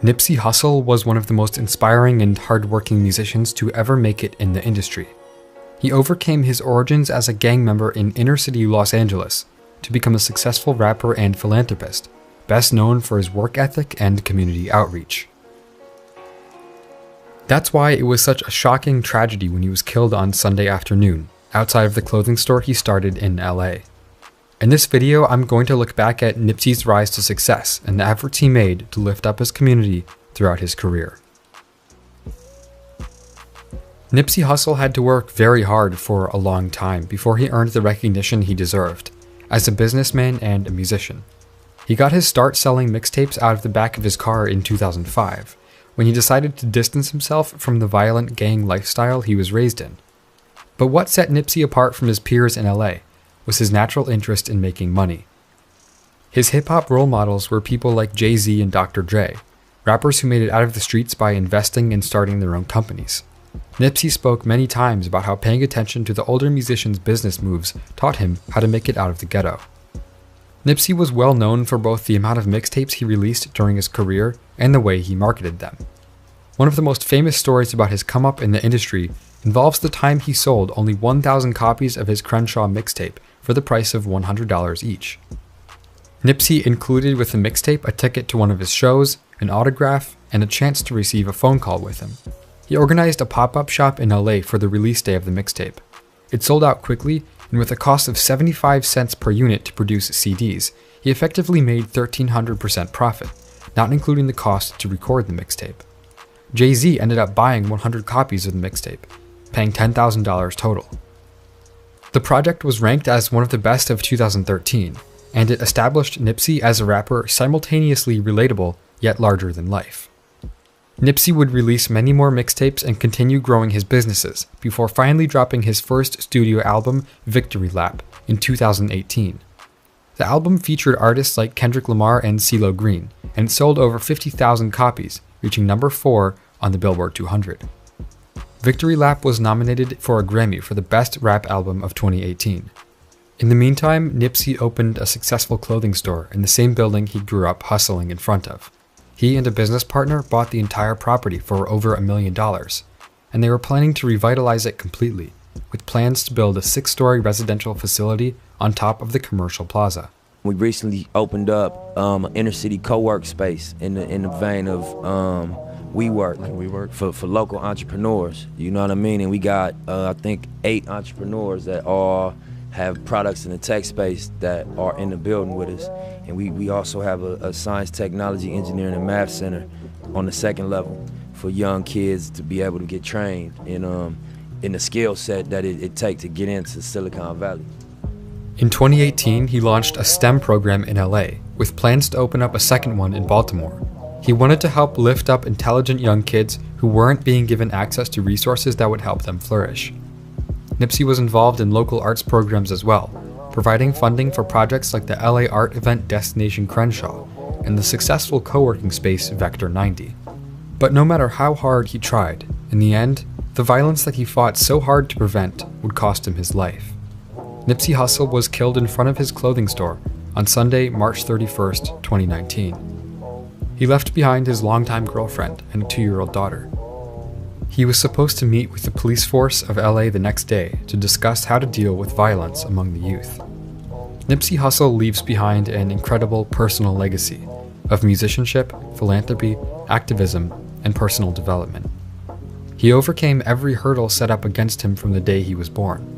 Nipsey Hussle was one of the most inspiring and hardworking musicians to ever make it in the industry. He overcame his origins as a gang member in inner-city Los Angeles to become a successful rapper and philanthropist, best known for his work ethic and community outreach. That's why it was such a shocking tragedy when he was killed on Sunday afternoon, outside of the clothing store he started in LA. In this video, I'm going to look back at Nipsey's rise to success and the efforts he made to lift up his community throughout his career. Nipsey Hussle had to work very hard for a long time before he earned the recognition he deserved as a businessman and a musician. He got his start selling mixtapes out of the back of his car in 2005, when he decided to distance himself from the violent gang lifestyle he was raised in. But what set Nipsey apart from his peers in LA was his natural interest in making money. His hip-hop role models were people like Jay-Z and Dr. Dre, rappers who made it out of the streets by investing and starting their own companies. Nipsey spoke many times about how paying attention to the older musicians' business moves taught him how to make it out of the ghetto. Nipsey was well known for both the amount of mixtapes he released during his career and the way he marketed them. One of the most famous stories about his come-up in the industry involves the time he sold only 1,000 copies of his Crenshaw mixtape for the price of $100 each. Nipsey included with the mixtape a ticket to one of his shows, an autograph, and a chance to receive a phone call with him. He organized a pop-up shop in LA for the release day of the mixtape. It sold out quickly, and with a cost of 75 cents per unit to produce CDs, he effectively made 1,300% profit, not including the cost to record the mixtape. Jay-Z ended up buying 100 copies of the mixtape, paying $10,000 total. The project was ranked as one of the best of 2013, and it established Nipsey as a rapper simultaneously relatable yet larger than life. Nipsey would release many more mixtapes and continue growing his businesses before finally dropping his first studio album, Victory Lap, in 2018. The album featured artists like Kendrick Lamar and CeeLo Green, and it sold over 50,000 copies, reaching number 4 on the Billboard 200. Victory Lap was nominated for a Grammy for the Best Rap Album of 2018. In the meantime, Nipsey opened a successful clothing store in the same building he grew up hustling in front of. He and a business partner bought the entire property for over $1 million, and they were planning to revitalize it completely, with plans to build a 6-story residential facility on top of the commercial plaza. We recently opened up an inner-city co-work space in the vein of WeWork for local entrepreneurs. You know what I mean? And we got I think 8 entrepreneurs that all have products in the tech space that are in the building with us. And we also have a science, technology, engineering, and math center on the 2nd level for young kids to be able to get trained in the skill set that it takes to get into Silicon Valley. In 2018, he launched a STEM program in LA, with plans to open up a second one in Baltimore. He wanted to help lift up intelligent young kids who weren't being given access to resources that would help them flourish. Nipsey was involved in local arts programs as well, providing funding for projects like the LA art event Destination Crenshaw and the successful co-working space Vector 90. But no matter how hard he tried, in the end, the violence that he fought so hard to prevent would cost him his life. Nipsey Hussle was killed in front of his clothing store on Sunday, March 31st, 2019. He left behind his longtime girlfriend and a 2-year-old daughter. He was supposed to meet with the police force of LA the next day to discuss how to deal with violence among the youth. Nipsey Hussle leaves behind an incredible personal legacy of musicianship, philanthropy, activism, and personal development. He overcame every hurdle set up against him from the day he was born.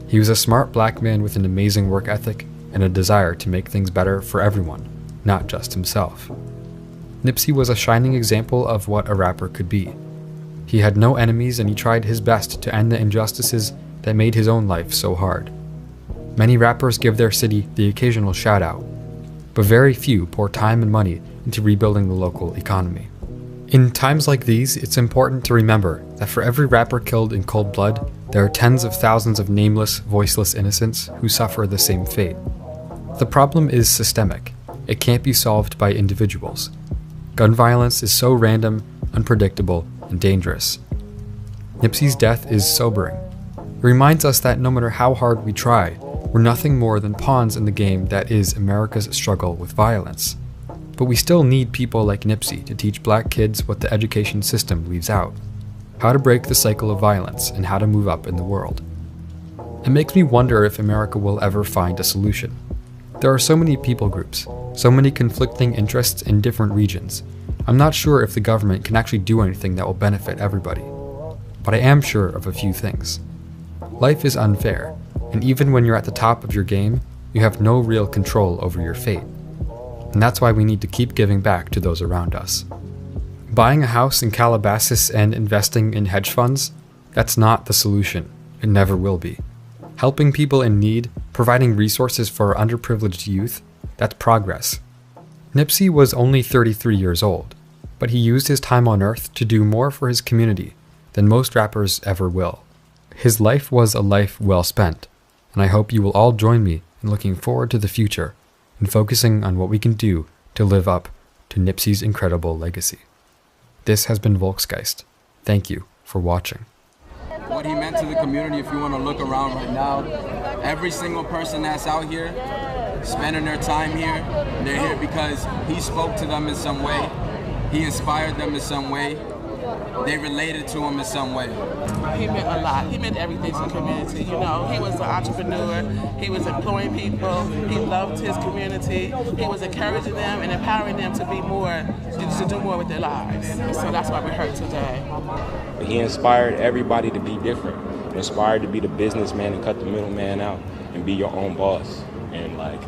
He was a smart black man with an amazing work ethic and a desire to make things better for everyone, not just himself. Nipsey was a shining example of what a rapper could be. He had no enemies, and he tried his best to end the injustices that made his own life so hard. Many rappers give their city the occasional shout-out, but very few pour time and money into rebuilding the local economy. In times like these, it's important to remember that for every rapper killed in cold blood, there are tens of thousands of nameless, voiceless innocents who suffer the same fate. The problem is systemic. It can't be solved by individuals. Gun violence is so random, unpredictable, and dangerous. Nipsey's death is sobering. It reminds us that no matter how hard we try, we're nothing more than pawns in the game that is America's struggle with violence. But we still need people like Nipsey to teach black kids what the education system leaves out, how to break the cycle of violence and how to move up in the world. It makes me wonder if America will ever find a solution. There are so many people groups, so many conflicting interests in different regions. I'm not sure if the government can actually do anything that will benefit everybody. But I am sure of a few things. Life is unfair, and even when you're at the top of your game, you have no real control over your fate. And that's why we need to keep giving back to those around us. Buying a house in Calabasas and investing in hedge funds, that's not the solution. It never will be. Helping people in need, providing resources for underprivileged youth, that's progress. Nipsey was only 33 years old, but he used his time on Earth to do more for his community than most rappers ever will. His life was a life well spent, and I hope you will all join me in looking forward to the future and focusing on what we can do to live up to Nipsey's incredible legacy. This has been Volksgeist. Thank you for watching. What he meant to the community, if you want to look around right now, every single person that's out here, spending their time here, they're here because he spoke to them in some way, he inspired them in some way, they related to him in some way. He meant a lot. He meant everything to the community. You know, he was an entrepreneur. He was employing people. He loved his community. He was encouraging them and empowering them to be more, to do more with their lives. And so that's why we're here today. He inspired everybody to be different. He inspired to be the businessman and cut the middleman out and be your own boss. And like,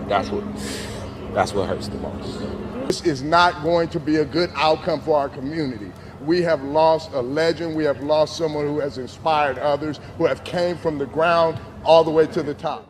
that's what hurts the most. This is not going to be a good outcome for our community. We have lost a legend. We have lost someone who has inspired others, who have came from the ground all the way to the top.